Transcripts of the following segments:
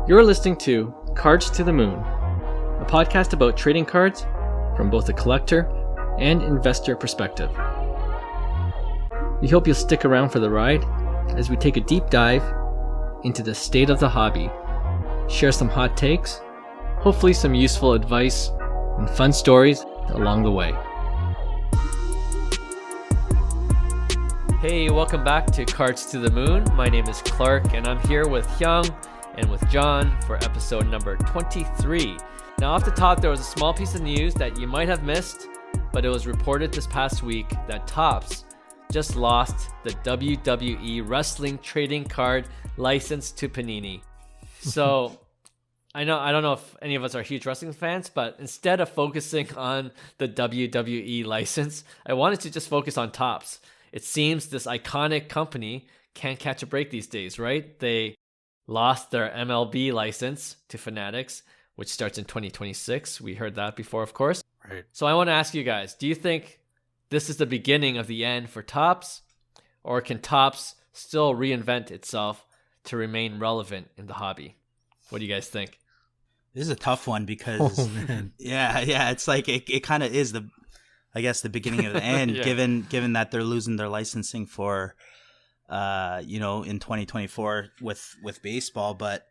You're listening to Cards to the Moon, a podcast about trading cards from both a collector and investor perspective. We hope you'll stick around for the ride as we take a deep dive into the state of the hobby, share some hot takes, hopefully some useful advice, and fun stories along the way. Hey, welcome back to Cards to the Moon. My name is Clark, and I'm here with Hyung and with John for episode number 23. Now, off the top, there was a small piece of news that you might have missed, but it was reported this past week that Topps just lost the WWE Wrestling Trading Card license to Panini. So, I don't know if any of us are huge wrestling fans, but instead of focusing on the WWE license, I wanted to just focus on Topps. It seems this iconic company can't catch a break these days, right? They lost their MLB license to Fanatics, which starts in 2026. We heard that before, of course. Right. So I want to ask you guys, do you think this is the beginning of the end for Topps, or can Topps still reinvent itself to remain relevant in the hobby? What do you guys think? This is a tough one because, yeah, it's like it kind of is the beginning of the end, yeah. given that they're losing their licensing for, in 2024 with baseball, but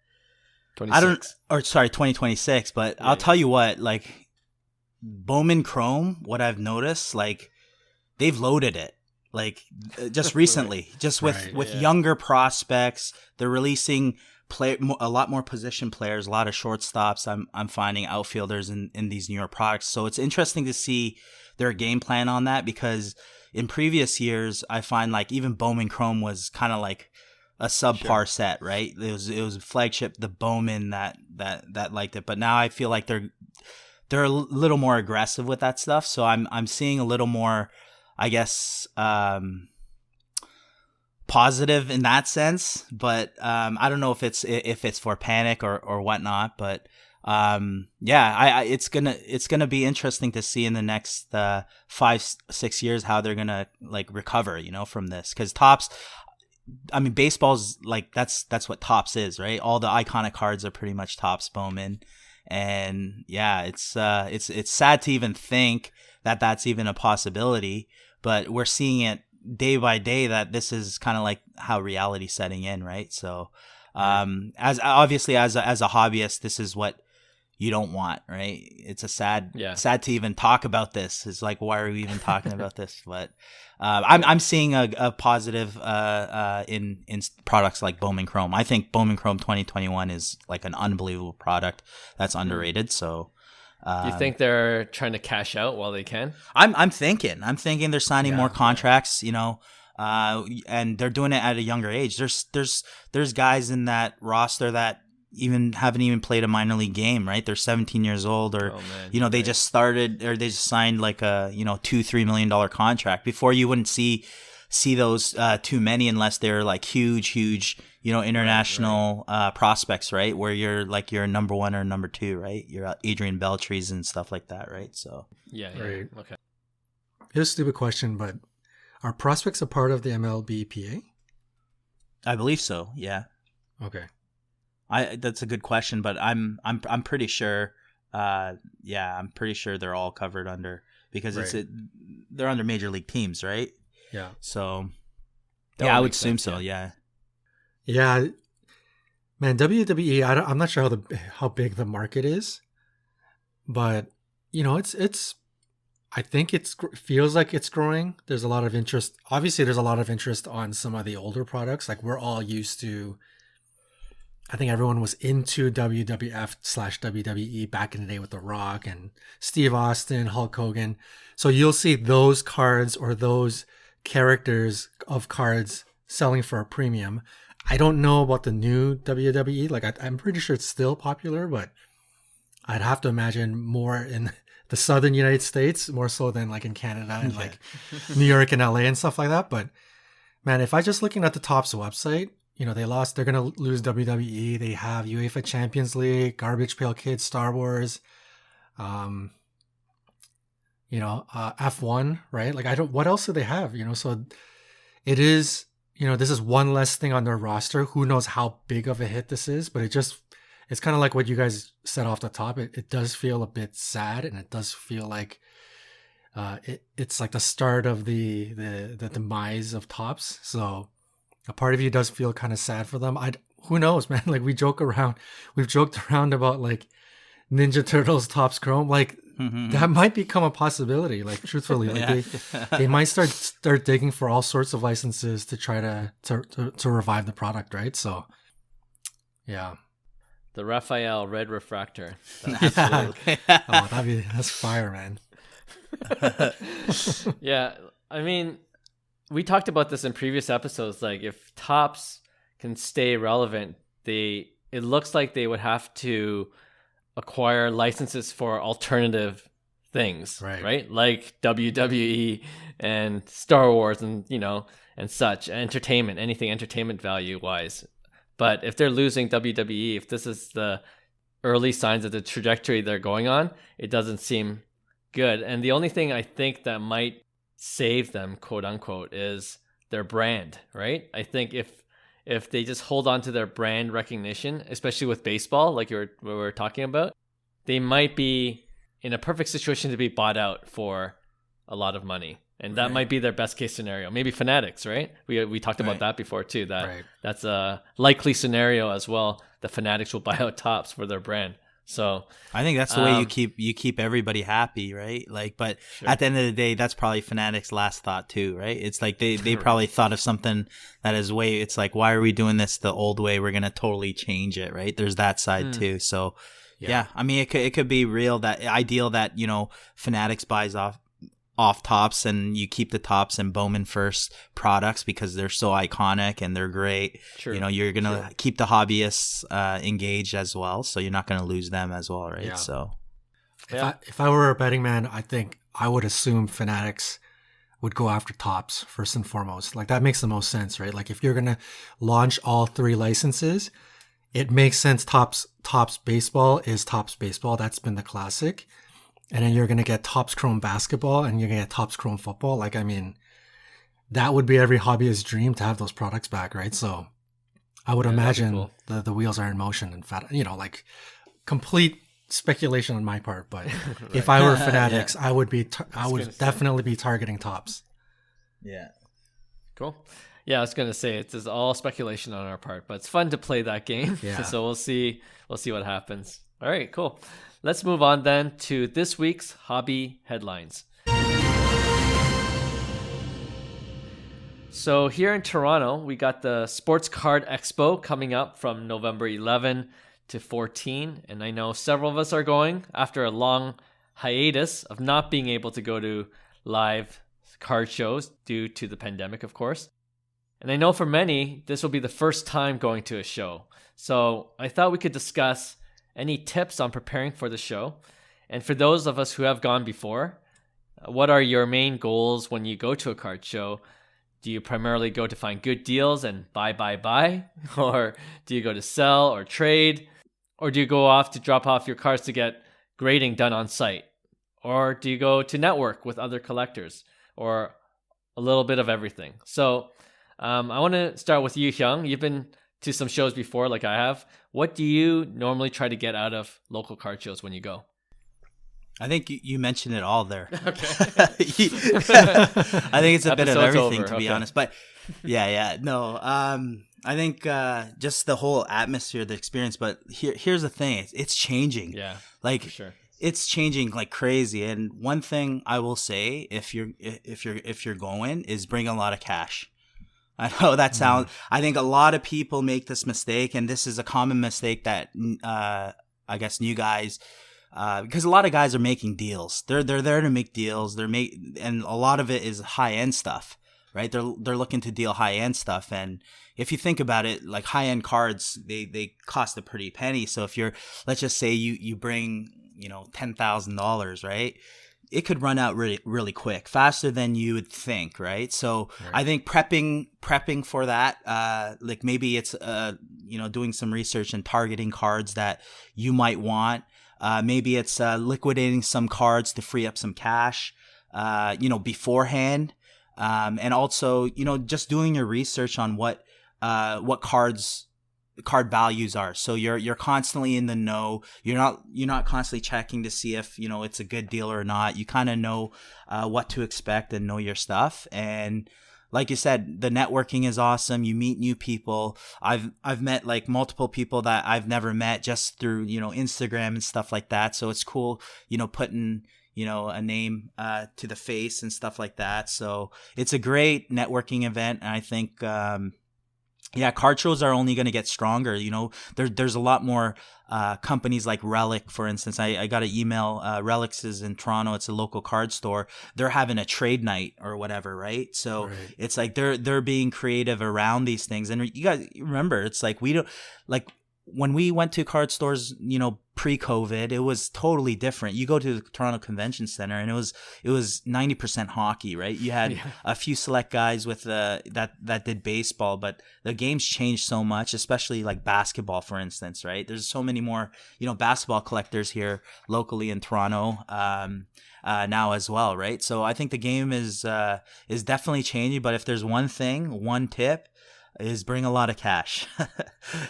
2026. But yeah, I'll tell you what, like Bowman Chrome, what I've noticed, like they've loaded it, like just recently, just with younger prospects. They're releasing a lot more position players, a lot of shortstops. I'm finding outfielders in these newer products. So it's interesting to see their game plan on that, because in previous years, I find like even Bowman Chrome was kind of like a subpar set, right? It was flagship, the Bowman that liked it. But now I feel like they're a little more aggressive with that stuff. So I'm seeing a little more, I guess, positive in that sense. But I don't know if it's for panic or whatnot. But it's gonna be interesting to see in the next 5-6 years how they're gonna like recover, from this, because Topps, I mean, baseball's like that's what Topps is, right? All the iconic cards are pretty much Topps Bowman, and yeah, it's sad to even think that that's even a possibility, but we're seeing it day by day that this is kind of like how reality's setting in, right? So, as obviously as a hobbyist, this is what you don't want, right? It's sad to even talk about this. It's like, why are we even talking about this? But I'm seeing a positive in products like Bowman Chrome. I think Bowman Chrome 2021 is like an unbelievable product that's underrated. So, do you think they're trying to cash out while they can? I'm thinking they're signing more contracts, and they're doing it at a younger age. There's guys in that roster that haven't even played a minor league game, right? They're 17 years old, or they just started, or they just signed like a $2-3 million contract. Before, you wouldn't see those too many unless they're like huge international prospects, right? Where you're number one or number two, right? You're Adrian Beltre's and stuff like that, right? So right. Okay. Here's a stupid question, but are prospects a part of the MLBPA? I believe so. Yeah. Okay. That's a good question, but I'm pretty sure. I'm pretty sure they're all covered under, because they're under major league teams, right? Yeah. So I would assume so. Yeah. Yeah, man. WWE. I'm not sure how big the market is, but it's. I think it feels like it's growing. There's a lot of interest. Obviously, there's a lot of interest on some of the older products. Like, we're all used to. I think everyone was into WWF/WWE back in the day with The Rock and Steve Austin, Hulk Hogan. So you'll see those cards or those characters of cards selling for a premium. I don't know about the new WWE. Like, I'm pretty sure it's still popular, but I'd have to imagine more in the southern United States, more so than like in Canada and like New York and LA and stuff like that. But man, if I just looking at the Topps website, they're going to lose WWE. They have UEFA Champions League, Garbage Pail Kids, Star Wars, F1, right? Like, what else do they have? So it is, this is one less thing on their roster. Who knows how big of a hit this is, but it's kind of like what you guys said off the top. It does feel a bit sad, and it does feel like it's like the start of the demise of Topps. So a part of you does feel kind of sad for them. Who knows, man? Like we've joked around about like Ninja Turtles Topps Chrome. Like that might become a possibility. Like truthfully, like they might start digging for all sorts of licenses to try to revive the product, right? So yeah. The Raphael Red Refractor. Absolutely. That's fire, man. Yeah, I mean, we talked about this in previous episodes. Like, if Topps can stay relevant, it looks like they would have to acquire licenses for alternative things, right? Like WWE and Star Wars, and and such entertainment, anything entertainment value wise. But if they're losing WWE, if this is the early signs of the trajectory they're going on, it doesn't seem good. And the only thing I think that might save them, quote unquote, is their brand, right? I think if they just hold on to their brand recognition, especially with baseball, like we were talking about, they might be in a perfect situation to be bought out for a lot of money. And that might be their best case scenario. Maybe Fanatics, right? We talked about that before too. That's a likely scenario as well. The Fanatics will buy out Topps for their brand. So I think that's the way you keep everybody happy, right? Like, but at the end of the day, that's probably Fanatics' last thought too, right? It's like they probably thought of something that is it's like, why are we doing this the old way? We're gonna totally change it, right? There's that side too. So yeah, I mean, it could be ideal that Fanatics buys off Topps, and you keep the Topps and Bowman First products because they're so iconic and they're great. True. You're gonna keep the hobbyists engaged as well, so you're not gonna lose them as well, right? So if I were a betting man, I think I would assume Fanatics would go after Topps first and foremost. Like that makes the most sense, right? Like if you're gonna launch all three licenses, it makes sense. Topps baseball is Topps baseball. That's been the classic. And then you're going to get Topps Chrome basketball, and you're going to get Topps Chrome football. Like, I mean, that would be every hobbyist's dream to have those products back, right? So I would imagine the wheels are in motion. In fact, like complete speculation on my part. But if I were Fanatics, I would definitely be targeting Topps. Yeah. Cool. Yeah, I was going to say it's all speculation on our part, but it's fun to play that game. Yeah. So we'll see what happens. All right, cool. Let's move on then to this week's hobby headlines. So here in Toronto, we got the Sports Card Expo coming up from November 11 to 14. And I know several of us are going after a long hiatus of not being able to go to live card shows due to the pandemic, of course. And I know for many, this will be the first time going to a show. So I thought we could discuss any tips on preparing for the show. And for those of us who have gone before, what are your main goals when you go to a card show? Do you primarily go to find good deals and buy? Or do you go to sell or trade? Or do you go off to drop off your cards to get grading done on site? Or do you go to network with other collectors? Or a little bit of everything? So I want to start with you, Hyung. You've been to some shows before, like I have. What do you normally try to get out of local card shows when you go? I think you mentioned it all there. Okay. I think it's a bit of everything, to be honest. But no. I think just the whole atmosphere, the experience. But here's the thing: it's changing. Yeah, like for sure. It's changing like crazy. And one thing I will say, if you're going, is bring a lot of cash. I know that sounds. I think a lot of people make this mistake, and this is a common mistake that I guess new guys, because a lot of guys are making deals. They're there to make deals. And a lot of it is high end stuff, right? They're looking to deal high end stuff, and if you think about it, like high end cards, they cost a pretty penny. So if let's just say you bring $10,000, right? It could run out really, really quick, faster than you would think, right? So I think prepping for that, like maybe it's doing some research and targeting cards that you might want. Maybe it's liquidating some cards to free up some cash, beforehand, and also just doing your research on what cards card values are. So you're constantly in the know. You're not constantly checking to see if, you know, it's a good deal or not. You kind of know what to expect and know your stuff. And like you said, the networking is awesome. You meet new people. I've met like multiple people that I've never met just through, you know, Instagram and stuff like that. So it's cool, you know, putting, you know, a name to the face and stuff like that. So it's a great networking event. And I think card shows are only going to get stronger. You know, there's a lot more companies like Relic, for instance. I got an email. Relics is in Toronto. It's a local card store. They're having a trade night or whatever, right? So it's like they're being creative around these things. And you guys remember, it's like we don't like. When we went to card stores, you know, pre-COVID, it was totally different. You go to the Toronto Convention Center and it was 90% hockey, right? You had a few select guys with that did baseball, but the game's changed so much, especially like basketball, for instance, right? There's so many more, you know, basketball collectors here locally in Toronto now as well, right? So I think the game is definitely changing. But if there's one tip, is bring a lot of cash.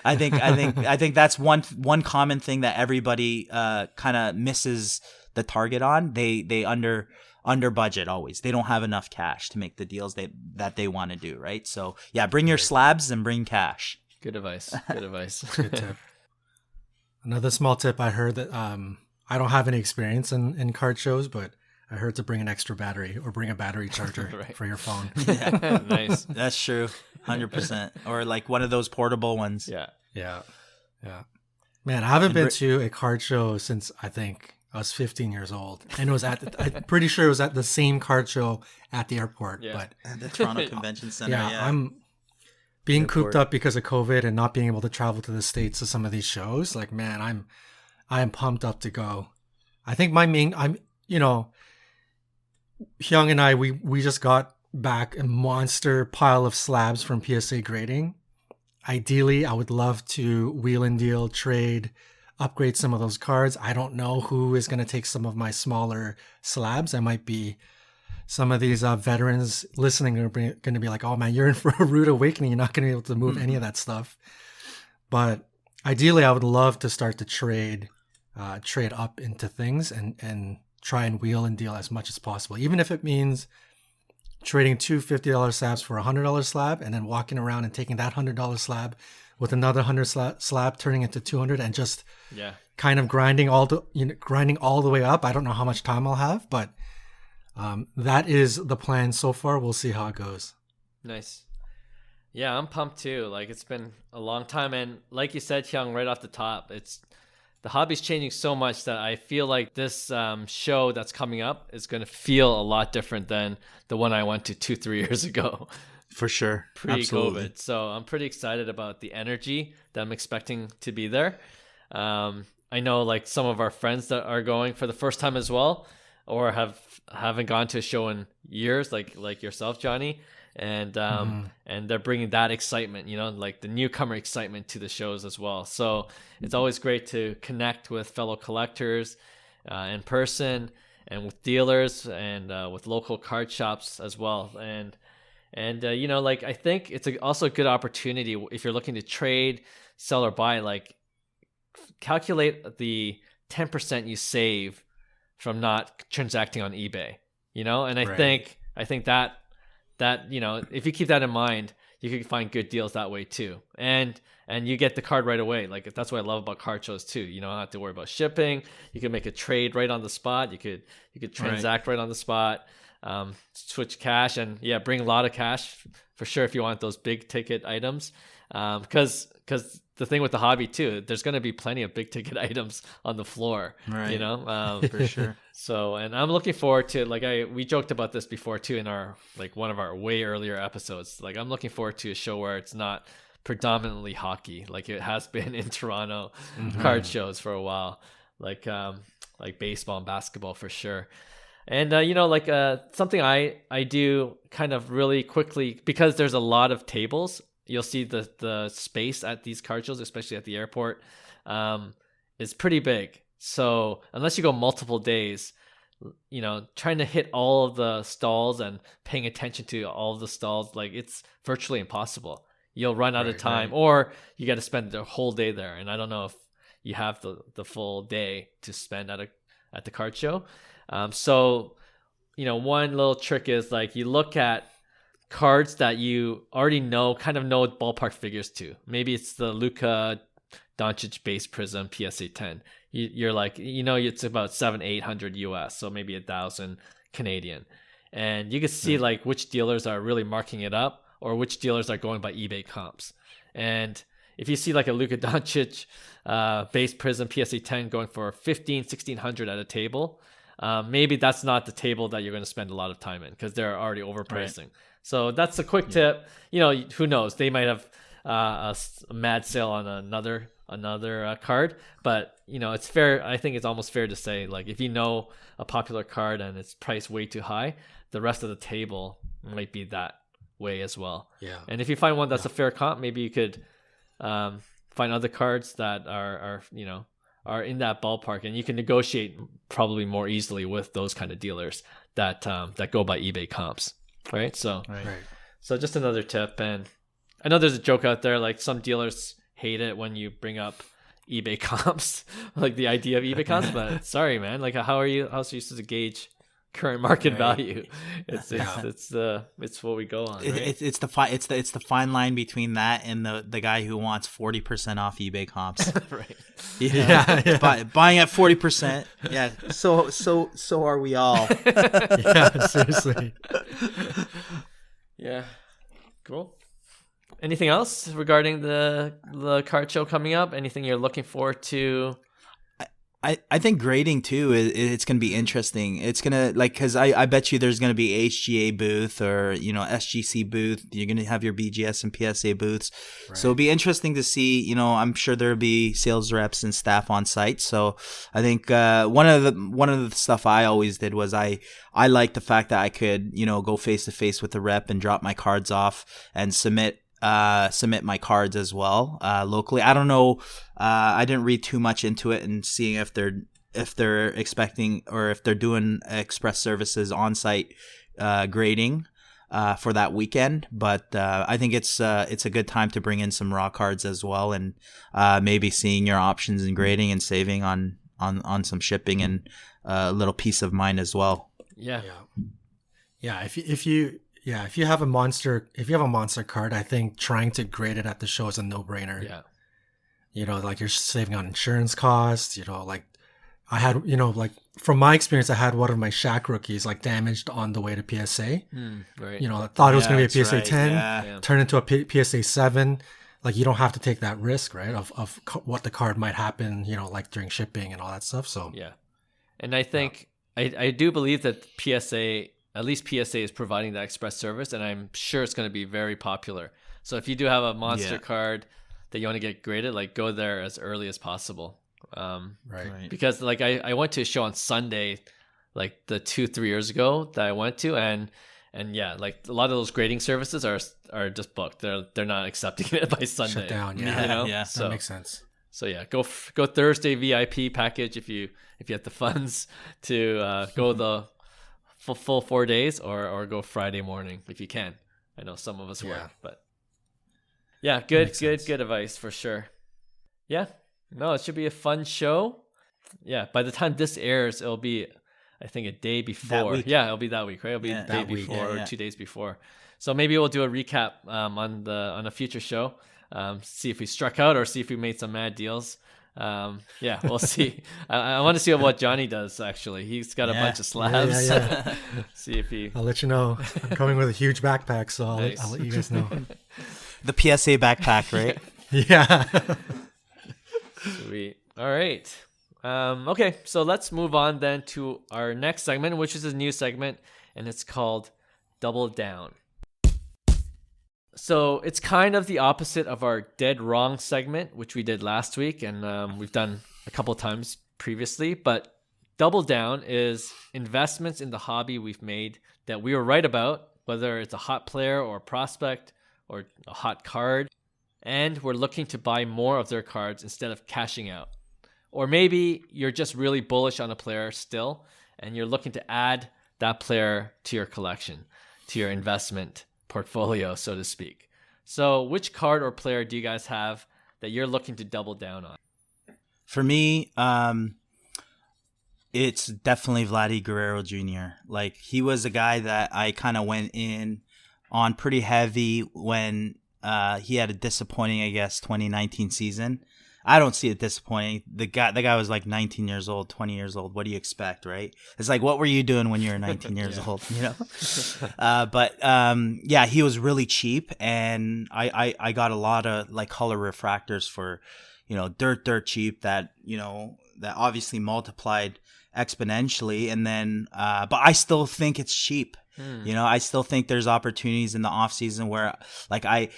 I think that's one common thing that everybody kind of misses the target on. They under budget always. They don't have enough cash to make the deals that they want to do, right? So yeah, bring your slabs and bring cash. Good advice. Good advice. Good tip. Another small tip I heard that I don't have any experience in card shows, but I heard to bring an extra battery or bring a battery charger for your phone. Yeah. Nice. That's true. 100%. Or like one of those portable ones. Yeah. Man, I haven't been to a card show since I think I was 15 years old. And it was I'm pretty sure it was at the same card show at the airport. Yeah. But at the Toronto Convention Center. Yeah. I'm being cooped up because of COVID and not being able to travel to the States to some of these shows. Like, man, I'm pumped up to go. I think Hyung and I, we just got back a monster pile of slabs from PSA Grading. Ideally, I would love to wheel and deal, trade, upgrade some of those cards. I don't know who is going to take some of my smaller slabs. I might be some of these veterans listening are going to be like, oh man, you're in for a rude awakening. You're not going to be able to move any of that stuff. But ideally, I would love to start to trade up into things and try and wheel and deal as much as possible, even if it means trading two $50 slabs for a $100 slab and then walking around and taking that $100 slab with another $100 slab turning into 200 and just kind of grinding all the way up. I don't know how much time I'll have, but that is the plan so far. We'll see how it goes. Nice. Yeah, I'm pumped too. Like, it's been a long time, and like you said, Hyung, right off the top, the hobby's changing so much that I feel like this show that's coming up is going to feel a lot different than the one I went to 2-3 years ago. For sure. Pre-COVID. Absolutely. So I'm pretty excited about the energy that I'm expecting to be there. I know like some of our friends that are going for the first time as well, or haven't gone to a show in years, like yourself, Johnny. And and they're bringing that excitement, like the newcomer excitement to the shows as well. So it's always great to connect with fellow collectors in person and with dealers and with local card shops as well. And like I think it's also a good opportunity if you're looking to trade, sell, or buy. Like, calculate the 10% you save from not transacting on eBay. And I think that if you keep that in mind, you can find good deals that way too. And you get the card right away. Like, that's what I love about card shows too. You don't have to worry about shipping. You can make a trade right on the spot. You could transact right on the spot, switch cash, and bring a lot of cash for sure if you want those big ticket items. Because the thing with the hobby too, there's going to be plenty of big ticket items on the floor, for sure. So, and I'm looking forward to, we joked about this before too in our, one of our way earlier episodes. Like, I'm looking forward to a show where it's not predominantly hockey, like it has been in Toronto card shows for a while, like baseball and basketball for sure. And, something I do kind of really quickly, because there's a lot of tables. You'll see the space at these card shows, especially at the airport, is pretty big. So unless you go multiple days, trying to hit all of the stalls and paying attention to all of the stalls, like, it's virtually impossible. you'll run out of Right, time, right. or you got to spend the whole day there. And I don't know if you have the full day to spend at the card show. So, one little trick is like you look at cards that you already kind of know ballpark figures to. Maybe it's the Luka Doncic base prism PSA 10. You're like, it's about 700-800 US, so maybe 1,000 Canadian. And you can see like which dealers are really marking it up or which dealers are going by eBay comps. And if you see like a Luka Doncic base prism PSA 10 going for 1,500-1,600 at a table, maybe that's not the table that you're going to spend a lot of time in because they're already overpricing. Right. So that's a quick tip. Who knows? They might have a mad sale on another card, but it's fair. I think it's almost fair to say, like, if you know a popular card and it's priced way too high, the rest of the table might be that way as well. Yeah. And if you find one that's a fair comp, maybe you could find other cards that are in that ballpark, and you can negotiate probably more easily with those kind of dealers that go by eBay comps, right? So, Right. So just another tip. And I know there's a joke out there, like some dealers hate it when you bring up eBay comps, like the idea of eBay comps, but sorry, man, like how are you supposed to gauge current market value? It's what we go on. Right? It's the fine line between that and the guy who wants 40% off eBay comps. Right. Yeah. Buying at 40%. Yeah. So are we all. Yeah, seriously. Yeah. Cool. Anything else regarding the card show coming up? Anything you're looking forward to? I think grading too, it's going to be interesting. It's going to, like, because I bet you there's going to be HGA booth or, SGC booth. You're going to have your BGS and PSA booths. Right. So it'll be interesting to see, I'm sure there'll be sales reps and staff on site. So I think one of the stuff I always did was I liked the fact that I could, go face to face with the rep and drop my cards off and submit my cards as well locally. I don't know. I didn't read too much into it and seeing if they're expecting or if they're doing express services on site grading for that weekend. But I think it's a good time to bring in some raw cards as well, and maybe seeing your options in grading and saving on some shipping and a little peace of mind as well. Yeah. If you have a monster card, I think trying to grade it at the show is a no-brainer. Yeah. Like you're saving on insurance costs, like I had, like from my experience, I had one of my Shaq rookies like damaged on the way to PSA. Right. I thought it was going to be a PSA right. 10, turned into a PSA 7. Like you don't have to take that risk, right? Of what the card might happen, like during shipping and all that stuff. So yeah. And I think I do believe that at least PSA is providing that express service, and I'm sure it's going to be very popular. So if you do have a monster card that you want to get graded, like go there as early as possible. Right. Because like I went to a show on Sunday, like the 2-3 years ago that I went to, and yeah, like a lot of those grading services are just booked. They're not accepting it by Sunday. Shut down. Yeah. Yeah. That makes sense. So yeah, go Thursday VIP package if you have the funds to go the full 4 days, or go Friday morning if you can. I know some of us work, but yeah, good advice for sure. Yeah, no, it should be a fun show. Yeah, by the time this airs, it'll be, I think, a day before. Yeah, it'll be that week, right? It'll be the day before or 2 days before. So maybe we'll do a recap on a future show. See if we struck out or see if we made some mad deals. Yeah, we'll see. I want to see what Johnny does. Actually, he's got a bunch of slabs. Yeah. See if he. I'll let you know. I'm coming with a huge backpack, so I'll let you guys know. The PSA backpack, right? Yeah. Sweet. All right. Okay, so let's move on then to our next segment, which is a new segment, and it's called Double Down. So it's kind of the opposite of our Dead Wrong segment, which we did last week, and we've done a couple times previously. But Double Down is investments in the hobby we've made that we were right about, whether it's a hot player or a prospect or a hot card, and we're looking to buy more of their cards instead of cashing out. Or maybe you're just really bullish on a player still, and you're looking to add that player to your collection, to your investment portfolio, so to speak. So which card or player do you guys have that you're looking to double down on? For me, it's definitely Vladdy Guerrero Jr. Like, he was a guy that I kind of went in on pretty heavy when he had a disappointing, I guess, 2019 season. I don't see it disappointing. The guy was like 19 years old, 20 years old. What do you expect, right? It's like, what were you doing when you were 19 years old, you know? But yeah, he was really cheap, and I got a lot of like color refractors for, you know, dirt cheap that, you know, that obviously multiplied exponentially. And then, but I still think it's cheap. You know, I still think there's opportunities in the off season where like I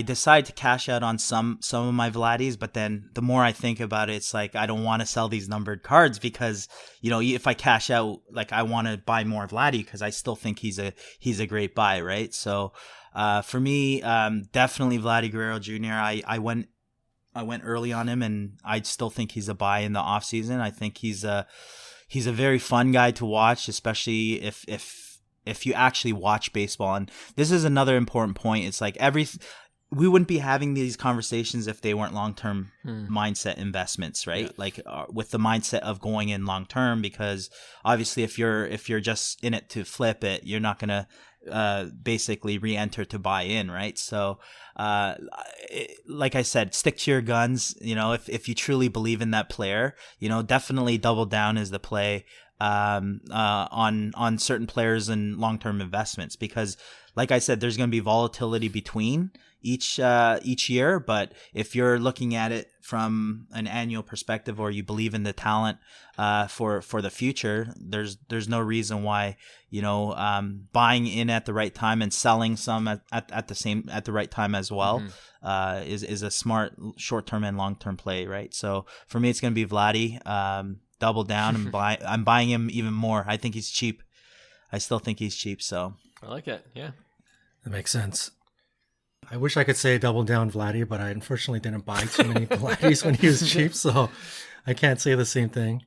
decide to cash out on some of my Vladdies, but then the more I think about it, it's like I don't want to sell these numbered cards because, you know, if I cash out, like I want to buy more Vladdy because I still think he's a great buy, right? So for me, definitely Vladdy Guerrero Jr. I went early on him, and I still think he's a buy in the off season. I think he's a very fun guy to watch, especially if you actually watch baseball. And this is another important point. It's like we wouldn't be having these conversations if they weren't long-term mindset investments, right? Yeah. Like with the mindset of going in long-term, because obviously if you're just in it to flip it, you're not going to basically re-enter to buy in, right? So like I said, stick to your guns. You know, if you truly believe in that player, you know, definitely double down is the play on certain players and long-term investments, because like I said, there's going to be volatility between each year. But if you're looking at it from an annual perspective, or you believe in the talent for the future, there's no reason why, you know, buying in at the right time and selling some at the right time as well is a smart short-term and long-term play, right? So for me, it's going to be Vladdy. Double down and I'm buying him even more. I think he's cheap. I still think he's cheap. So I like it. Yeah, that makes sense. I wish I could say double down Vladdy, but I unfortunately didn't buy too many Vladdies when he was cheap, so I can't say the same thing.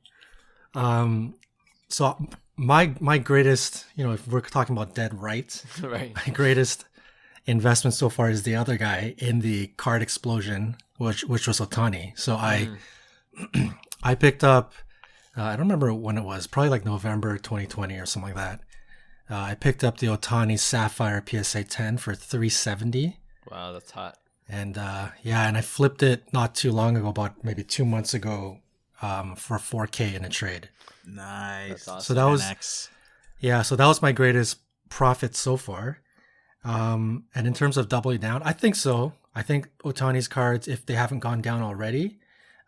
So my greatest, you know, if we're talking about dead right, right, my greatest investment so far is the other guy in the card explosion, which was Ohtani. So I picked up. I don't remember when it was, probably like November 2020 or something like that. I picked up the Ohtani Sapphire PSA 10 for $370. Wow, that's hot. And and I flipped it not too long ago, about maybe 2 months ago, for $4K in a trade. Nice. That's awesome. So that was my greatest profit so far. And in terms of doubling down, I think so. I think Ohtani's cards, if they haven't gone down already,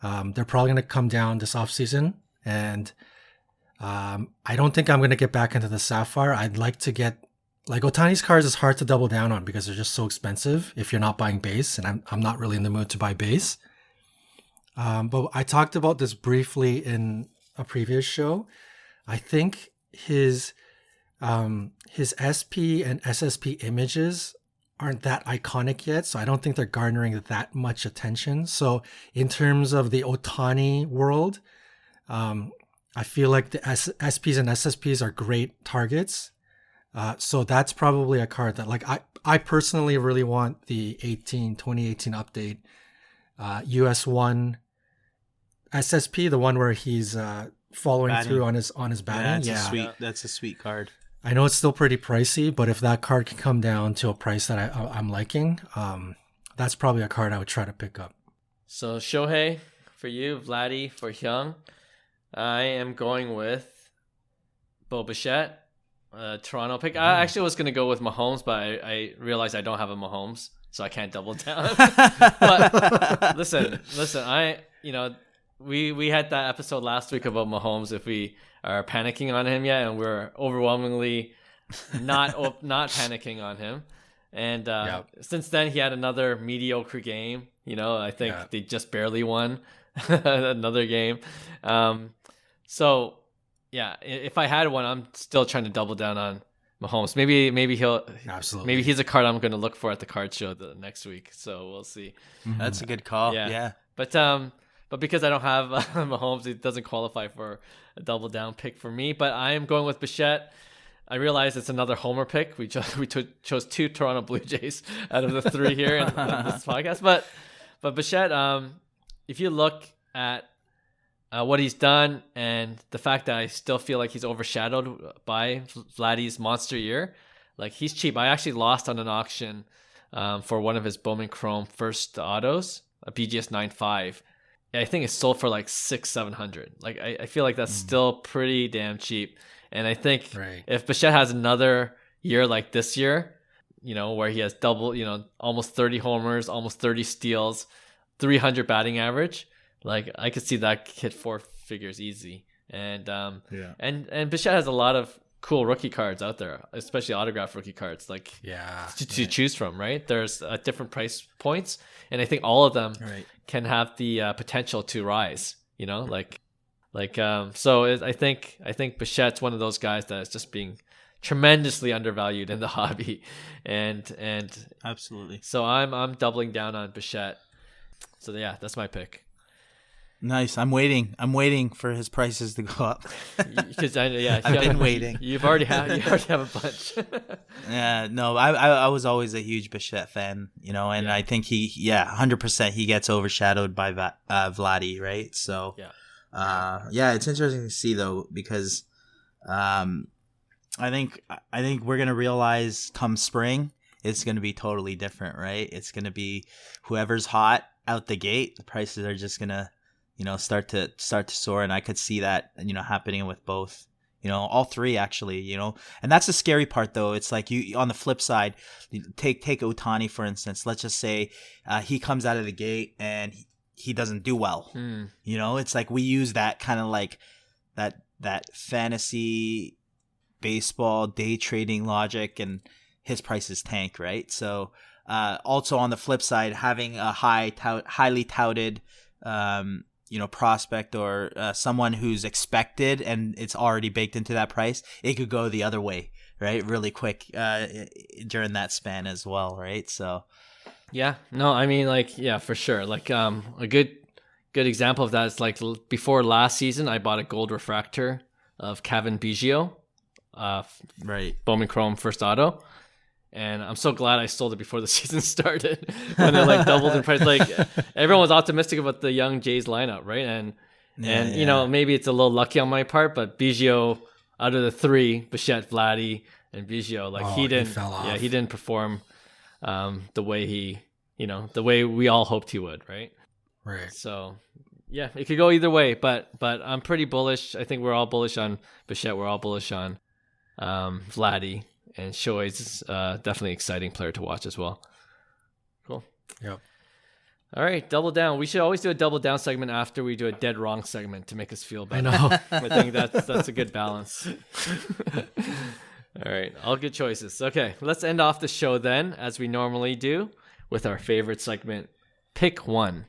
they're probably going to come down this offseason. And I don't think I'm going to get back into the Sapphire. I'd like to get, like, Ohtani's cards is hard to double down on because they're just so expensive if you're not buying base, and I'm not really in the mood to buy base. But I talked about this briefly in a previous show. I think his SP and SSP images aren't that iconic yet, so I don't think they're garnering that much attention. So in terms of the Ohtani world, I feel like the SPs and SSPs are great targets. So that's probably a card that, like, I personally really want the 2018 update US1 SSP, the one where he's following through on his batting. That's a sweet card. I know it's still pretty pricey, but if that card can come down to a price that I'm liking, that's probably a card I would try to pick up. So Shohei for you, Vladdy for Hyung. I am going with Bo Bichette, Toronto pick. I actually was going to go with Mahomes, but I realized I don't have a Mahomes, so I can't double down. But listen, we had that episode last week about Mahomes, if we are panicking on him yet, and we're overwhelmingly not panicking on him. And since then, he had another mediocre game. You know, I think they just barely won another game. So, yeah, if I had one, I'm still trying to double down on Mahomes. Maybe he'll absolutely. Maybe he's a card I'm going to look for at the card show the next week. So we'll see. That's a good call. Yeah. But because I don't have Mahomes, it doesn't qualify for a double down pick for me. But I am going with Bichette. I realize it's another homer pick. We chose 2 Toronto Blue Jays out of the 3 here in this podcast. But Bichette, if you look at what he's done and the fact that I still feel like he's overshadowed by Vladdy's monster year, like he's cheap. I actually lost on an auction for one of his Bowman Chrome first autos, a BGS 9.5. I think it's sold for like $600-700. Like I feel like that's still pretty damn cheap. And I think if Bichette has another year like this year, where he has double, almost 30 homers, almost 30 steals, 300 batting average, like I could see that hit 4 figures easy. And and Bichette has a lot of cool rookie cards out there, especially autographed rookie cards, like to choose from, right? There's different price points, and I think all of them can have the potential to rise, so I think Bichette's one of those guys that is just being tremendously undervalued in the hobby, and absolutely. So I'm doubling down on Bichette. So yeah, that's my pick. Nice. I'm waiting for his prices to go up. Because I've been waiting. You already have a bunch. Yeah, no, I was always a huge Bichette fan, and I think 100% he gets overshadowed by Vladdy, right? So it's interesting to see though, because I think we're gonna realize come spring it's gonna be totally different, right? It's gonna be whoever's hot out the gate, the prices are just gonna start to soar, and I could see that happening with both, all 3 actually, and that's the scary part though. It's like you on the flip side, take Ohtani for instance. Let's just say he comes out of the gate and he doesn't do well. It's like we use that kind of like that fantasy baseball day trading logic, and his prices tank, right? So also on the flip side, having a highly touted prospect or someone who's expected and it's already baked into that price, it could go the other way, right? Really quick during that span as well, right? So for sure. Like a good example of that is like before last season, I bought a gold refractor of Cavan Biggio, Bowman Chrome first auto. And I'm so glad I sold it before the season started when it like doubled in price. Like everyone was optimistic about the young Jays lineup, right? And maybe it's a little lucky on my part, but Biggio out of the 3, Bichette, Vladdy, and Biggio, like he didn't perform the way the way we all hoped he would, right? Right. So yeah, it could go either way, but I'm pretty bullish. I think we're all bullish on Bichette. We're all bullish on Vladdy. And Shohei's definitely an exciting player to watch as well. Cool. Yep. All right, double down. We should always do a double down segment after we do a dead wrong segment to make us feel better. I know. I think that's a good balance. All right, all good choices. Okay, let's end off the show then, as we normally do, with our favorite segment, Pick One.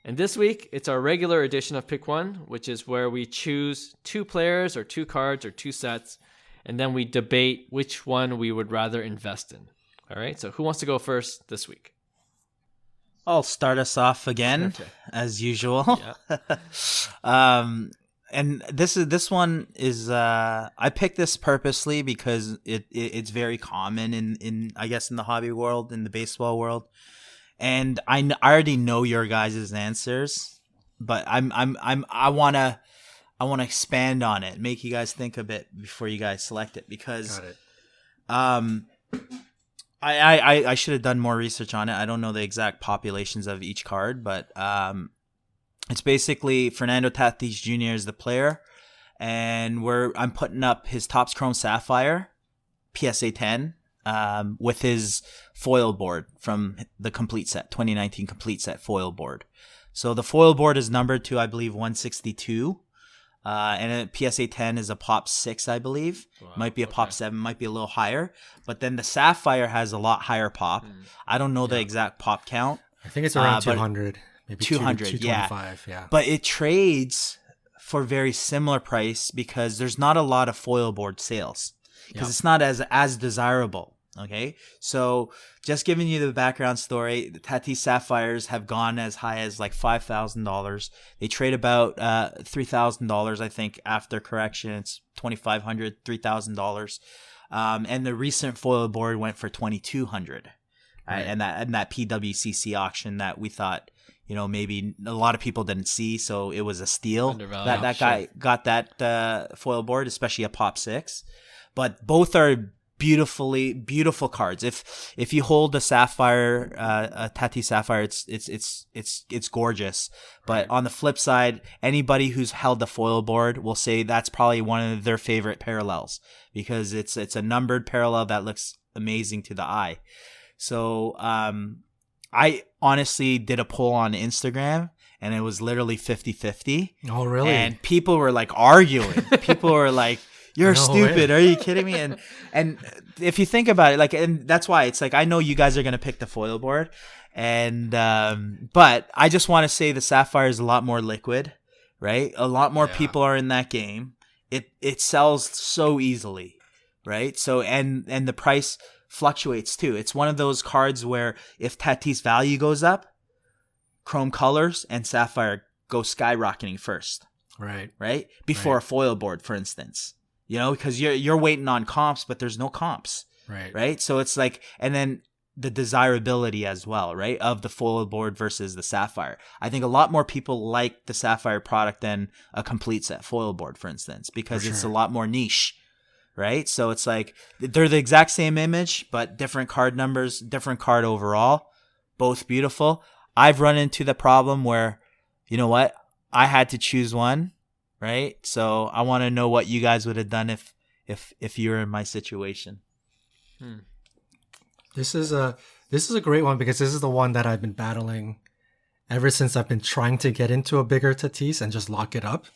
And this week, it's our regular edition of Pick One, which is where we choose 2 players or 2 cards or 2 sets, and then we debate which one we would rather invest in. All right, so who wants to go first this week? I'll start us off again, as usual. And this one is I picked this purposely because it's very common in I guess in the hobby world, in the baseball world. And I already know your guys' answers, but I wanna expand on it, make you guys think a bit before you guys select it, because I should have done more research on it. I don't know the exact populations of each card, but it's basically Fernando Tatis Jr. is the player, and I'm putting up his Topps Chrome Sapphire PSA 10. With his foil board from the complete set, 2019 complete set foil board. So the foil board is numbered to, I believe, 162. And a PSA 10 is a pop 6, I believe. Wow, might be a pop 7, might be a little higher. But then the Sapphire has a lot higher pop. I don't know the exact pop count. I think it's around 200. Maybe 200, 225, yeah. But it trades for very similar price because there's not a lot of foil board sales. Because it's not as desirable. Okay, so just giving you the background story, the Tatis Sapphires have gone as high as like $5,000. They trade about $3,000, I think, after correction. It's $2,500, $3,000. And the recent foil board went for $2,200. Right. And that PWCC auction that we thought, maybe a lot of people didn't see, so it was a steal. That guy got that foil board, especially a Pop 6. But both are beautiful cards. If you hold a Sapphire, a Tatis Sapphire, it's gorgeous. But on the flip side, anybody who's held the foil board will say that's probably one of their favorite parallels, because it's a numbered parallel that looks amazing to the eye. So I honestly did a poll on Instagram, and it was literally 50-50. Oh, really? And people were like arguing. People were like, "You're stupid. Way. Are you kidding me?" And if you think about it, and that's why it's like, I know you guys are going to pick the foil board. And, but I just want to say the Sapphire is a lot more liquid, right? A lot more people are in that game. It sells so easily, right? So, and the price fluctuates too. It's one of those cards where if Tatis value goes up, Chrome Colors and Sapphire go skyrocketing first. Right? Before a foil board, for instance. Because you're waiting on comps, but there's no comps. Right? So it's like, and then the desirability as well, right? Of the foil board versus the Sapphire. I think a lot more people like the Sapphire product than a complete set foil board, for instance, because it's a lot more niche, right? So it's like, they're the exact same image, but different card numbers, different card overall, both beautiful. I've run into the problem where, you know what? I had to choose one. Right, so I want to know what you guys would have done if you were in my situation. This is a great one, because this is the one that I've been battling ever since I've been trying to get into a bigger Tatis and just lock it up.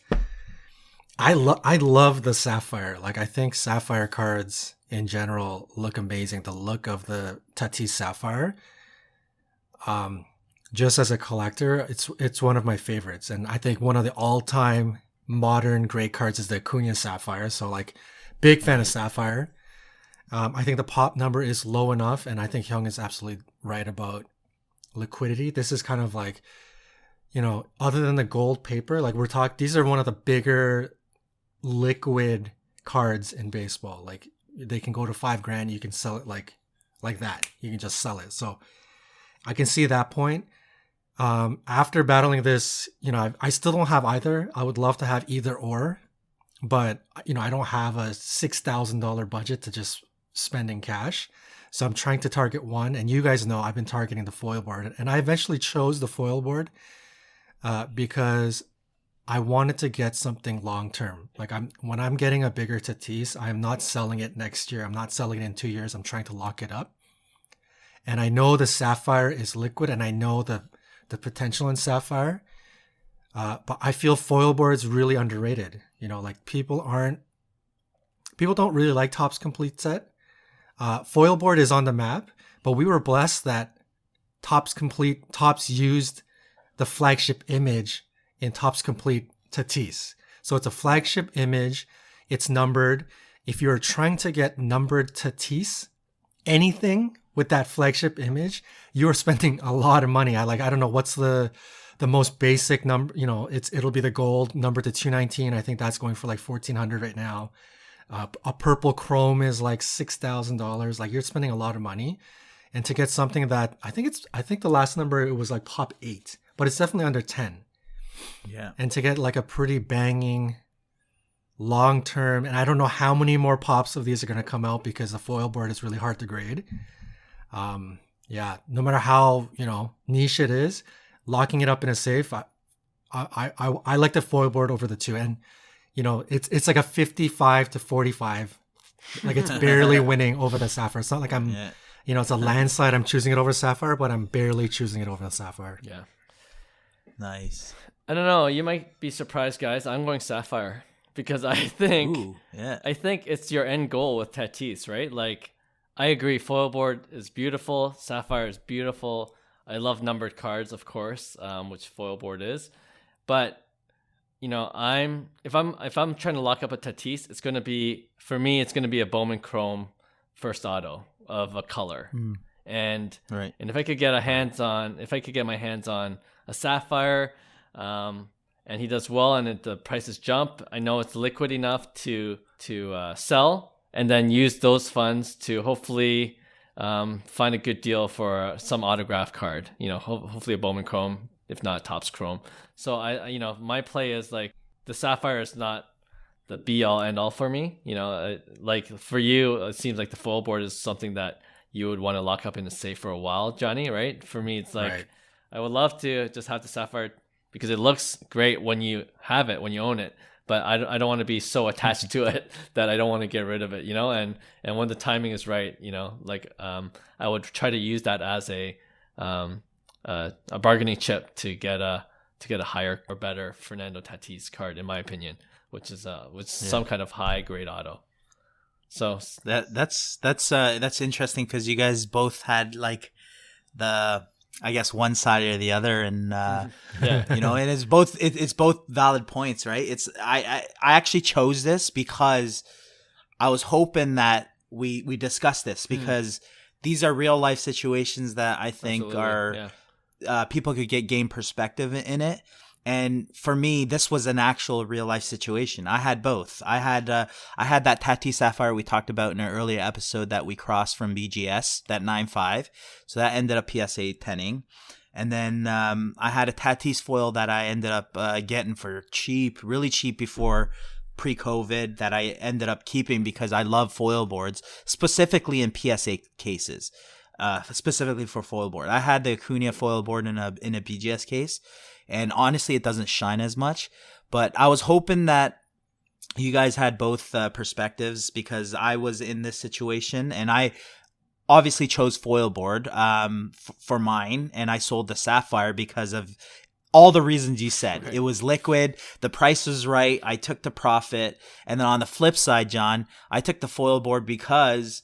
I love the Sapphire. Like, I think Sapphire cards in general look amazing. The look of the Tatis Sapphire, just as a collector, it's one of my favorites, and I think one of the all-time modern great cards is the Acuna Sapphire. So, like, big fan of Sapphire. I think the pop number is low enough, and I think Hyung is absolutely right about liquidity. This is kind of like, other than the gold paper, like, these are one of the bigger liquid cards in baseball. Like, they can go to $5,000. You can sell it like that. You can just sell it. So I can see that point. After battling this, I still don't have either. I would love to have either or, but I don't have a $6,000 budget to just spend in cash. So I'm trying to target one, and you guys know I've been targeting the foil board, and I eventually chose the foil board because I wanted to get something long term. Like, when I'm getting a bigger Tatis, I'm not selling it next year. I'm not selling it in 2 years. I'm trying to lock it up. And I know the Sapphire is liquid, and I know the potential in Sapphire, but I feel foil board's really underrated. Like, people don't really like Topps Complete Set. Foil board is on the map, but we were blessed that Topps used the flagship image in Topps Complete Tatis. So it's a flagship image. It's numbered. If you're trying to get numbered Tatis, anything with that flagship image, you're spending a lot of money. I don't know what's the most basic number. It'll be the gold number to 219. I think that's going for like $1,400 right now. A purple chrome is like $6,000. Like, you're spending a lot of money, and to get something that I think the last number, it was like Pop 8, but it's definitely under 10. Yeah. And to get like a pretty banging long term, and I don't know how many more pops of these are going to come out, because the foil board is really hard to grade. No matter how niche it is, locking it up in a safe, I like the foil board over the two, and it's like a 55-45, like, it's barely winning over the Sapphire. It's not like I'm it's a landslide. I'm choosing it over Sapphire, but I'm barely choosing it over the Sapphire. Yeah, nice. I don't know. You might be surprised, guys. I'm going Sapphire because I think it's your end goal with Tatis, right? Like, I agree. Foil board is beautiful. Sapphire is beautiful. I love numbered cards, of course, which foil board is. But if I'm trying to lock up a Tatis, it's gonna be a Bowman Chrome first auto of a color. And Right. and if I could get my hands on a Sapphire, and he does well, and the prices jump, I know it's liquid enough to sell, and then use those funds to hopefully find a good deal for some autograph card. Hopefully a Bowman Chrome, if not Topps Chrome. So my play is like the Sapphire is not the be all end all for me. Like for you, it seems like the foil board is something that you would want to lock up in a safe for a while, Johnny, right? For me, it's like, Right. I would love to just have the Sapphire because it looks great when you have it, when you own it. But I don't want to be so attached to it that I don't want to get rid of it, and when the timing is right, I would try to use that as a bargaining chip to get a higher or better Fernando Tatis card, in my opinion, which is some kind of high grade auto. So that's interesting because you guys both had like the, I guess, one side or the other, and yeah. and it's both valid points, right? I actually chose this because I was hoping that we discuss this because these are real life situations that I think Absolutely. are people could get game perspective in it. And for me, this was an actual real life situation. I had both. I had that Tatis Sapphire we talked about in an earlier episode that we crossed from BGS, that 9.5. So that ended up PSA 10ing. And then I had a Tatis foil that I ended up getting for cheap, really cheap before pre-COVID, that I ended up keeping because I love foil boards, specifically in PSA cases, specifically for foil board. I had the Acuna foil board in a BGS case. And honestly, it doesn't shine as much. But I was hoping that you guys had both perspectives because I was in this situation. And I obviously chose foil board for mine. And I sold the Sapphire because of all the reasons you said. Right. It was liquid. The price was right. I took the profit. And then on the flip side, John, I took the foil board because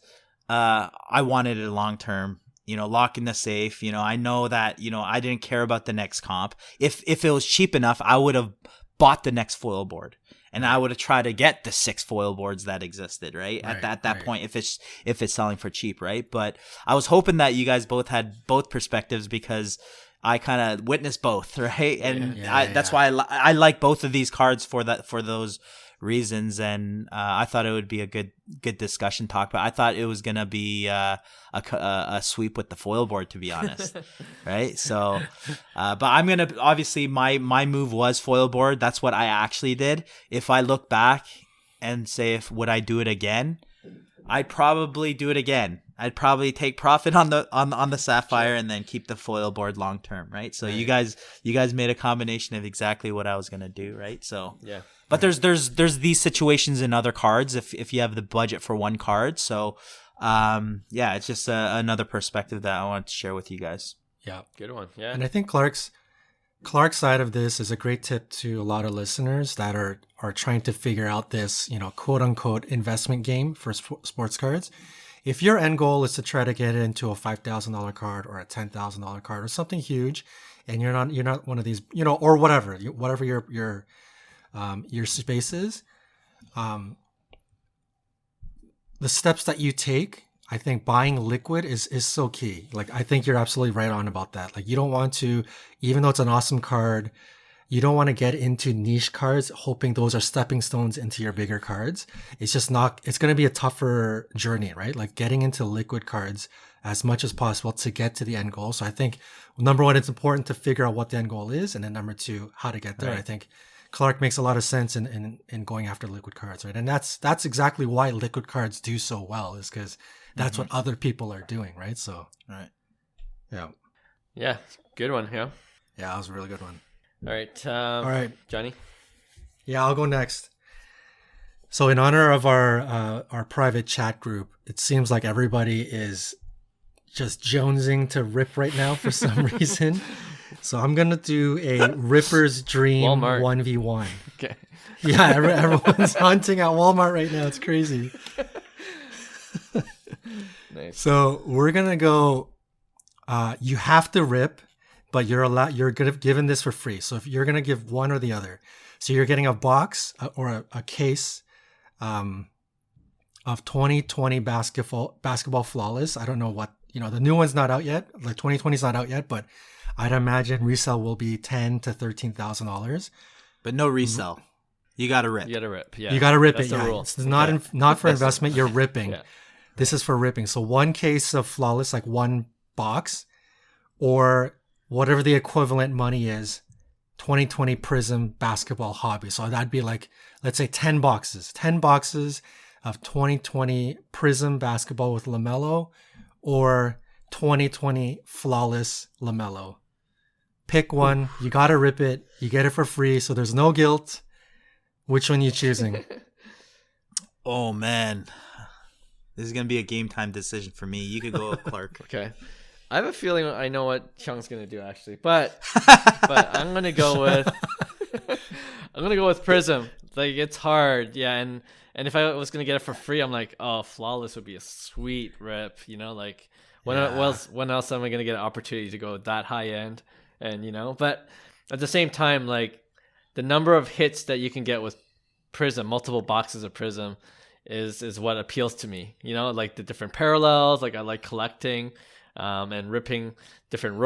I wanted it long term. Lock in the safe. I know that, I didn't care about the next comp. If it was cheap enough, I would have bought the next foil board and I would have tried to get the 6 foil boards that existed, right? At that point, if it's selling for cheap, right? But I was hoping that you guys both had both perspectives because I kind of witnessed both, right? And that's why I like both of these cards for those reasons, and I thought it would be a good discussion talk, but I thought it was gonna be a sweep with the foil board, to be honest. Right? So but I'm gonna, obviously my move was foil board. That's what I actually did. If I look back and say would I do it again, I'd probably do it again. I'd probably take profit on the Sapphire and then keep the foil board long term, right? So you guys made a combination of exactly what I was gonna do, right? So yeah. But there's these situations in other cards if you have the budget for one card. So it's just another perspective that I wanted to share with you guys. Yeah, good one. Yeah, and I think Clark's side of this is a great tip to a lot of listeners that are trying to figure out this, quote unquote investment game for sports cards. If your end goal is to try to get into a $5,000 card or a $10,000 card or something huge, and you're not one of these, or whatever your space is, the steps that you take, I think buying liquid is so key. Like, I think you're absolutely right on about that. Like, you don't want to, even though it's an awesome card, you don't want to get into niche cards hoping those are stepping stones into your bigger cards. It's just not, it's going to be a tougher journey, right? Like, getting into liquid cards as much as possible to get to the end goal. So I think, number one, it's important to figure out what the end goal is. And then number two, how to get there. Right. I think Clark makes a lot of sense in going after liquid cards, right? And that's exactly why liquid cards do so well, is because that's what other people are doing, right? So, right. Yeah, good one. Yeah, that was a really good one. All right. All right, Johnny. Yeah, I'll go next. So, in honor of our private chat group, it seems like everybody is just jonesing to rip right now for some reason. So I'm going to do a Ripper's Dream Walmart. 1v1. Okay. Yeah, everyone's hunting at Walmart right now. It's crazy. Nice. So we're going to go, you have to rip, but you're given this for free. So if you're going to give one or the other. So you're getting a box or a case of 2020 basketball flawless. I don't know what, the new one's not out yet. Like 2020 is not out yet, but I'd imagine resale will be $10,000 to $13,000. But no resell. You got to rip. You got to rip. Yeah. You got to rip That's it. the Yeah. rule. It's not for investment. You're ripping. Yeah. This is for ripping. So one case of flawless, like one box, or whatever the equivalent money is, 2020 Prism basketball hobby. So that'd be like, let's say 10 boxes of 2020 Prism basketball with LaMelo, or 2020 flawless LaMelo. Pick one. You got to rip it. You get it for free. So there's no guilt. Which one you choosing? Oh, man. This is going to be a game time decision for me. You could go with Clark. Okay. I have a feeling I know what Hyung's going to do, actually. But I'm going to go with Prism. Like, it's hard. Yeah, and if I was going to get it for free, I'm like, oh, flawless would be a sweet rip, like when else am I going to get an opportunity to go that high end? And but at the same time, like, the number of hits that you can get with Prism, multiple boxes of Prism, is what appeals to me. Like the different parallels. Like, I like collecting and ripping different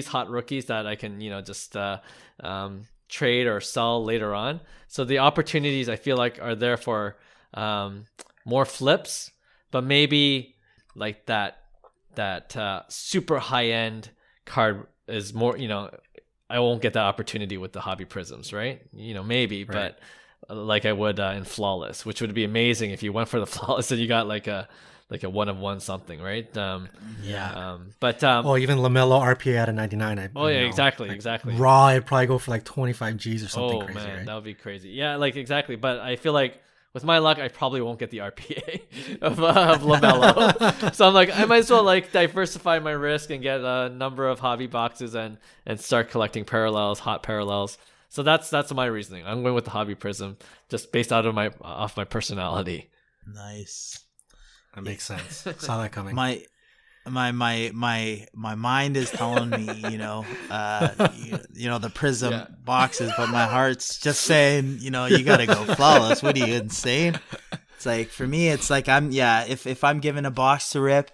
hot rookies that I can just trade or sell later on. So the opportunities, I feel like, are there for more flips, but maybe like that super high end card is more. I won't get that opportunity with the hobby prisms, right? Maybe, right. But like I would in flawless, which would be amazing if you went for the flawless and you got like a one of one something, right? But even LaMelo RPA at a 99. Exactly. Raw, I'd probably go for like 25 Gs or something crazy. Man, right? that would be crazy. Yeah, like exactly. But I feel like with my luck, I probably won't get the RPA of LaMelo. So I'm like, I might as well like diversify my risk and get a number of hobby boxes and start collecting hot parallels. So that's my reasoning. I'm going with the hobby prism just based off my personality. Nice. That makes sense. Saw that coming. My mind is telling me, the prism boxes, but my heart's just saying, you gotta go flawless. What are you, insane? It's like, for me, it's like if I'm given a box to rip,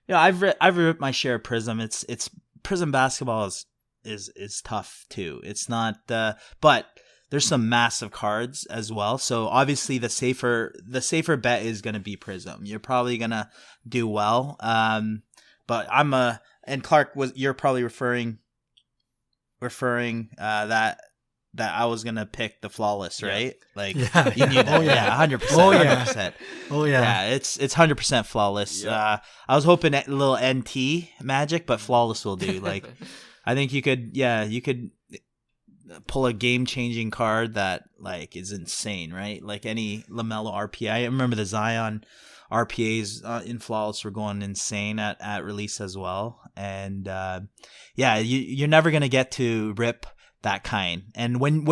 I've ripped my share of prism. It's prism basketball is tough too. It's not, but there's some massive cards as well. So obviously the safer bet is going to be Prism. You're probably going to do well. But and Clark, you're probably referring that I was going to pick the flawless, right? Like, you knew that. Oh, yeah. 100%. Oh, yeah. 100%. Oh, yeah. Yeah, it's 100% flawless. Yeah. I was hoping a little NT magic, but flawless will do. Like, I think you could pull a game-changing card that like is insane, right? Like any LaMelo RPA. I remember the Zion RPAs in flawless were going insane at release as well. And you're never gonna get to rip that kind. And when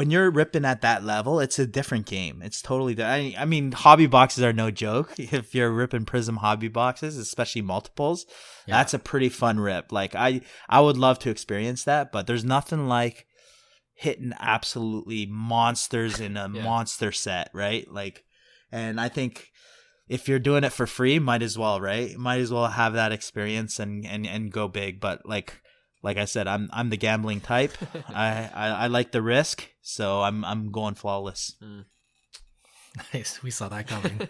you're ripping at that level, it's a different game. It's totally. I mean, hobby boxes are no joke. If you're ripping Prism hobby boxes, especially multiples, that's a pretty fun rip. Like I would love to experience that, but there's nothing like hitting absolutely monsters in a monster set, right? Like, and I think if you're doing it for free, might as well, right? Might as well have that experience and go big. But like I said, I'm the gambling type. I like the risk, so I'm going flawless. Nice, we saw that coming.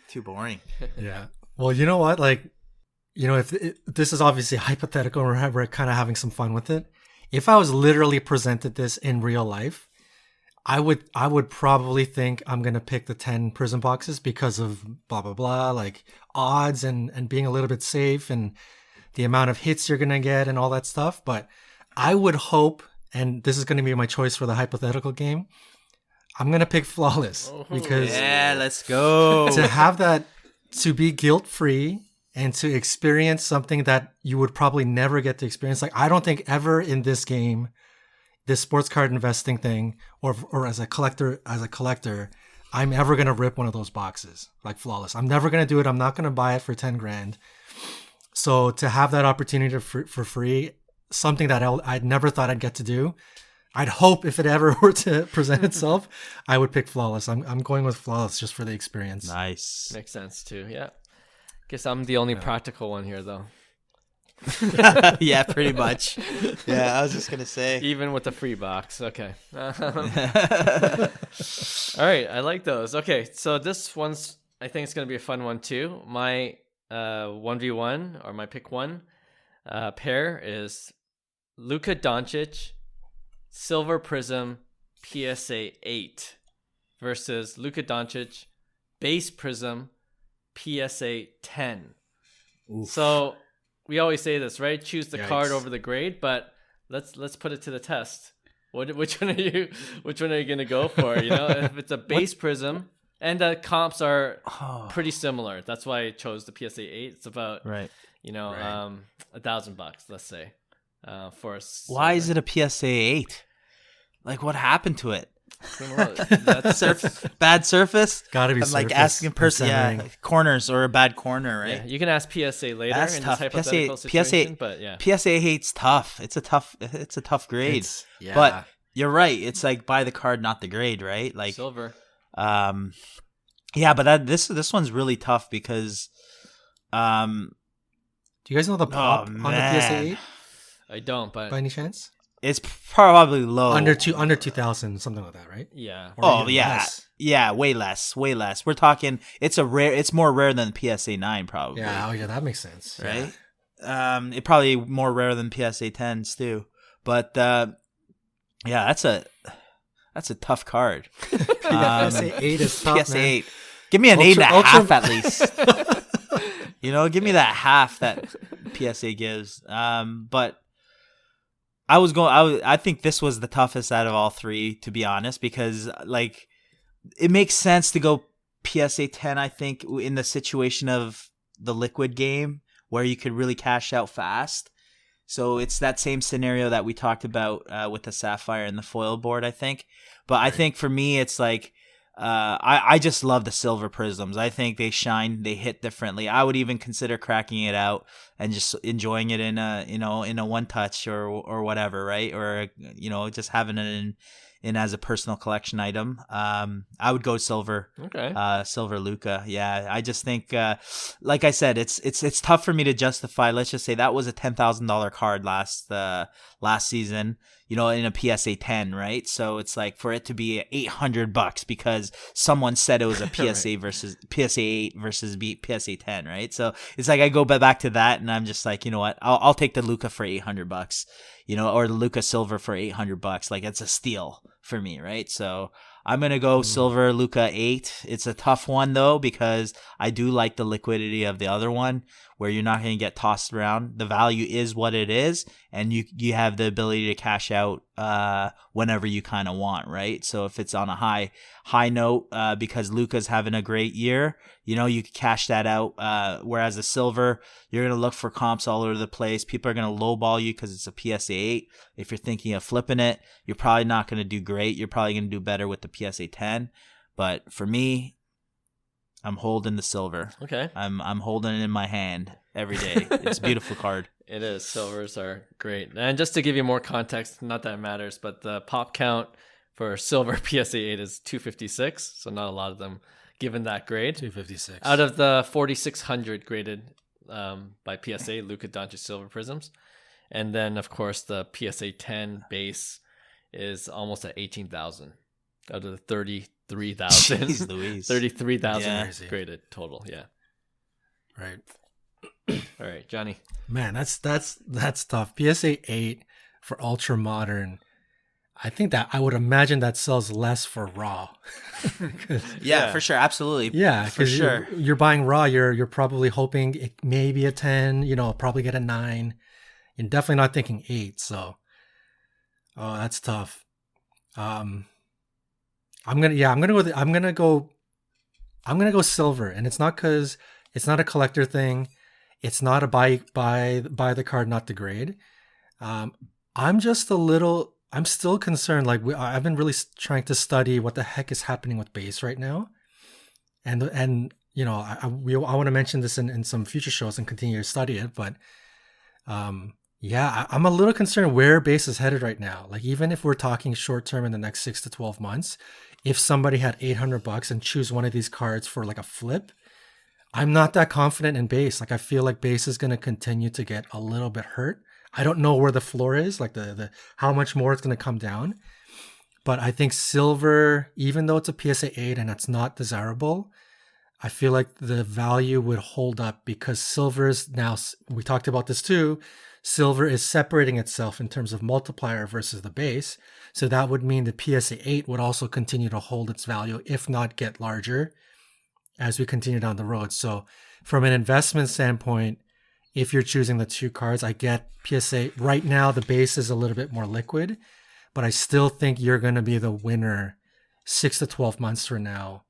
Too boring. Yeah. Well, you know what? Like, if this is obviously hypothetical, we're kind of having some fun with it. If I was literally presented this in real life, I would probably think I'm going to pick the 10 Prism boxes because of blah, blah, blah, like odds and being a little bit safe and the amount of hits you're going to get and all that stuff. But I would hope, and this is going to be my choice for the hypothetical game, I'm going to pick flawless because let's go. To have that, to be guilt-free and to experience something that you would probably never get to experience. Like, I don't think ever in this game, this sports card investing thing, or as a collector, I'm ever going to rip one of those boxes like flawless. I'm never going to do it. I'm not going to buy it for 10 grand. So to have that opportunity for free, something that I never thought I'd get to do, I'd hope if it ever were to present itself, I would pick Flawless. I'm going with Flawless just for the experience. Nice. Makes sense too. Yeah. Guess I'm the only practical one here, though. Yeah, pretty much. Yeah, I was just gonna say. Even with the free box. Okay. All right. I like those. Okay. So this one's, I think it's going to be a fun one too. My 1v1 or my pick one pair is Luka Doncic Silver Prism PSA 8 versus Luka Doncic Base Prism PSA 10. Oof. So we always say this, right? Choose the card Yikes. over the grade, but let's put it to the test. Which one are you gonna go for? You know, if it's a base prism, and the comps are pretty similar. That's why I chose the PSA 8. It's about Right. $1,000, let's say, for a Why is it a PSA 8? Like, what happened to it? That's Bad surface? Gotta be I'm like surface asking and person, centering. corners or a bad corner, right? Yeah, you can ask PSA later That's in tough. this hypothetical situation, but yeah. PSA 8's tough. It's a tough grade. Yeah. But you're right. It's like buy the card, not the grade, right? Like, Silver. yeah, but this one's really tough because, do you guys know the pop on the PSA 8 I don't, but by any chance? it's probably low. Under 2,000, something like that, right? yeah. Or Oh even yeah, less. yeah, way less. We're talking. It's more rare than PSA 9 probably. Yeah, oh yeah, that makes sense. Right. It probably more rare than PSA 10s too. But yeah, that's a tough card. Yeah, PSA 8 is tough, PSA man. 8. Give me an Ultra- 8.5 ultra- at least. Give me that half that PSA gives. But I think this was the toughest out of all three, to be honest, because like it makes sense to go PSA 10. I think in the situation of the liquid game where you could really cash out fast. So it's that same scenario that we talked about with the Sapphire and the foil board, I think. But I think for me, it's like I just love the silver prisms. I think they shine, they hit differently. I would even consider cracking it out and just enjoying it in a one touch or whatever, right? Or just having it in as a personal collection item. I would go silver. Okay. Silver Luka. Yeah, I just think, like I said, it's tough for me to justify. Let's just say that was a $10,000 card last season, in a PSA 10, right? So it's like for it to be $800 because someone said it was a PSA Right. versus PSA 8 versus PSA 10, right? So it's like I go back to that and I'm just like, you know what? I'll take the Luka for $800, or the Luka Silver for $800. Like it's a steal for me, right? So I'm gonna go silver Luka 8. It's a tough one though because I do like the liquidity of the other one, where you're not gonna get tossed around. The value is what it is, and you have the ability to cash out whenever you kind of want, right? So if it's on a high note because Luka's having a great year, you can cash that out. Whereas the silver, you're gonna look for comps all over the place. People are gonna lowball you because it's a PSA 8. If you're thinking of flipping it, you're probably not gonna do great. You're probably gonna do better with the PSA 10. But for me, I'm holding the silver. Okay. I'm holding it in my hand every day. It's a beautiful card. It is. Silvers are great. And just to give you more context, not that it matters, but the pop count for silver PSA 8 is 256. So not a lot of them given that grade. 256. Out of the 4,600 graded by PSA, Luka Doncic Silver Prisms. And then, of course, the PSA 10 base is almost at 18,000 out of the 33,000. Jeez Louise. 33,000 Yeah. graded total. Yeah. Right. All right, Johnny. Man, that's tough. PSA 8 for ultra modern. I think that I would imagine that sells less for raw. Yeah, for sure. Absolutely. Yeah, for sure. You're buying raw. You're probably hoping it may be a 10. Probably get a 9. You're definitely not thinking 8. So, oh, that's tough. I'm gonna go silver, and it's not because it's not a collector thing. It's not a buy the card, not the grade. I'm still concerned. Like I've been really trying to study what the heck is happening with base right now, and I want to mention this in some future shows and continue to study it. But Yeah, I'm a little concerned where base is headed right now. Like, even if we're talking short term in the next 6 to 12 months, if somebody had $800 and choose one of these cards for like a flip, I'm not that confident in base. Like, I feel like base is going to continue to get a little bit hurt. I don't know where the floor is, like the how much more it's going to come down. But I think silver, even though it's a PSA 8 and it's not desirable, I feel like the value would hold up because silver is now, we talked about this too, silver is separating itself in terms of multiplier versus the base. So that would mean the PSA 8 would also continue to hold its value, if not get larger as we continue down the road. So from an investment standpoint, if you're choosing the two cards, I get PSA. Right now, the base is a little bit more liquid, but I still think you're going to be the winner 6 to 12 months from now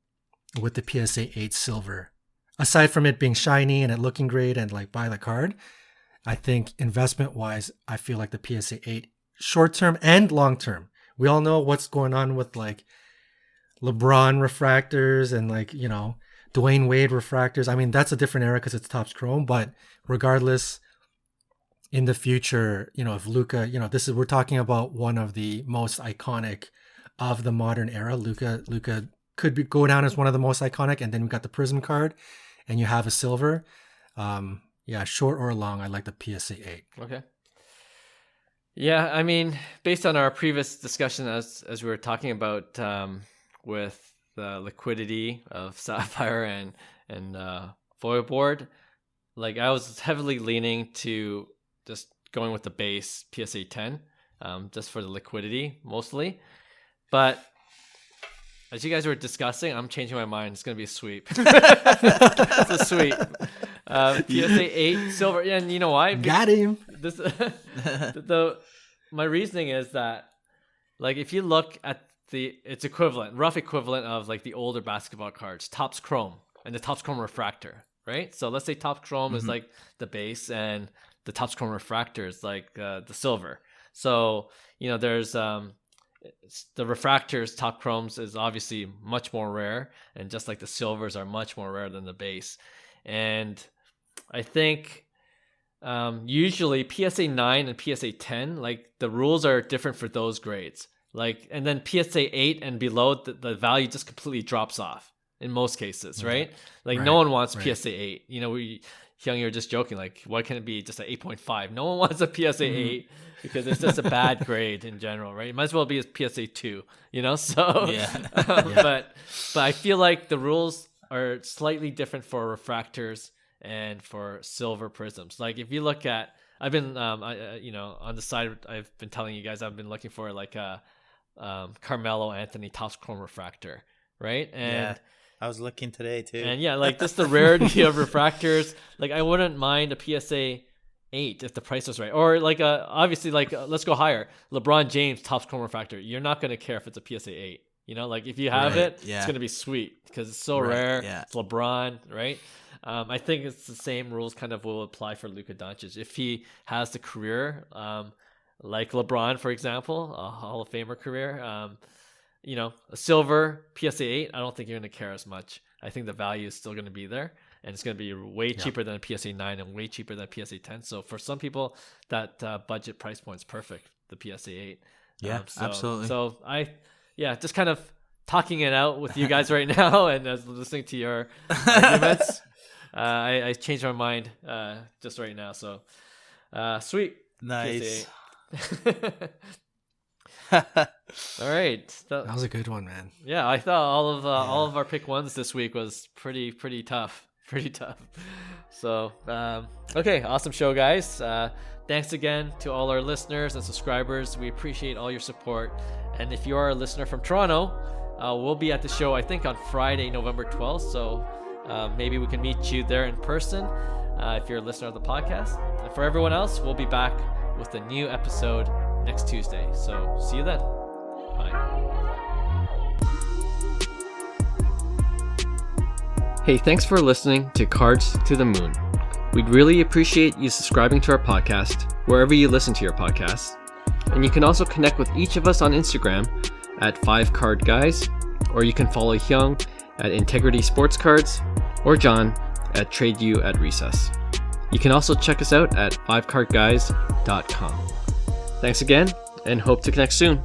with the PSA 8 silver. Aside from it being shiny and it looking great and like buy the card, I think investment wise, I feel like the PSA 8 short term and long term. We all know what's going on with like LeBron refractors and like, you know, Dwayne Wade refractors. I mean, that's a different era because it's Topps Chrome, but regardless, in the future, you know, if Luka, you know, we're talking about one of the most iconic of the modern era. Luka could go down as one of the most iconic, and then we got the Prism card, and you have a silver. Yeah, short or long, I like the PSA 8. Okay. Yeah, I mean, based on our previous discussion, as we were talking about with the liquidity of Sapphire and foil board, like I was heavily leaning to just going with the base PSA 10, just for the liquidity mostly. But as you guys were discussing, I'm changing my mind. It's going to be a sweep. It's a sweep. PSA 8 silver. And you know why? Got him. My reasoning is that, like, if you look at its equivalent, rough equivalent of like the older basketball cards, Topps Chrome and the Topps Chrome Refractor, right? So let's say Topps Chrome is like the base and the Topps Chrome Refractor is like the silver. So, you know, there's the refractors, Topps Chromes is obviously much more rare, and just like the silvers are much more rare than the base. And I think usually PSA 9 and PSA 10, like the rules are different for those grades. Like, and then PSA 8 and below, the value just completely drops off in most cases, right? Like no one wants PSA 8. You know, Hyung, you were just joking, like, why can't it be just an 8.5? No one wants a PSA 8 because it's just a bad grade in general, right? It might as well be a PSA 2, you know? So, but I feel like the rules are slightly different for refractors and for silver prisms. Like if you look at, I've been, you know, on the side, I've been telling you guys, I've been looking for like a Carmelo Anthony Topps Chrome refractor, right? And I was looking today too. And yeah, like just the rarity of refractors. Like I wouldn't mind a PSA 8 if the price was right. Or like obviously like let's go higher. LeBron James Topps Chrome refractor. You're not going to care if it's a PSA 8. You know, like if you have it, it's going to be sweet because it's so rare. Yeah. It's LeBron, right? I think it's the same rules kind of will apply for Luka Doncic. If he has the career like LeBron, for example, a Hall of Famer career, you know, a silver PSA 8, I don't think you're going to care as much. I think the value is still going to be there, and it's going to be way cheaper than a PSA 9 and way cheaper than a PSA 10. So for some people, that budget price point is perfect, the PSA 8. Yeah, absolutely. So just kind of talking it out with you guys right now and as listening to your arguments, I changed my mind just right now. So sweet. Nice. All right, that was a good one, man. Yeah, I thought all of our pick ones this week was pretty tough. So okay, awesome show, guys. Thanks again to all our listeners and subscribers. We appreciate all your support. And if you are a listener from Toronto, we'll be at the show I think on Friday, November 12th. So maybe we can meet you there in person if you're a listener of the podcast. And for everyone else, we'll be back with a new episode next Tuesday. So see you then. Bye. Hey, thanks for listening to Cards to the Moon. We'd really appreciate you subscribing to our podcast wherever you listen to your podcasts. And you can also connect with each of us on Instagram at 5cardguys, or you can follow Hyung at Integrity Sports Cards, or John at TradeU at Recess. You can also check us out at 5cartguys.com. Thanks again, and hope to connect soon.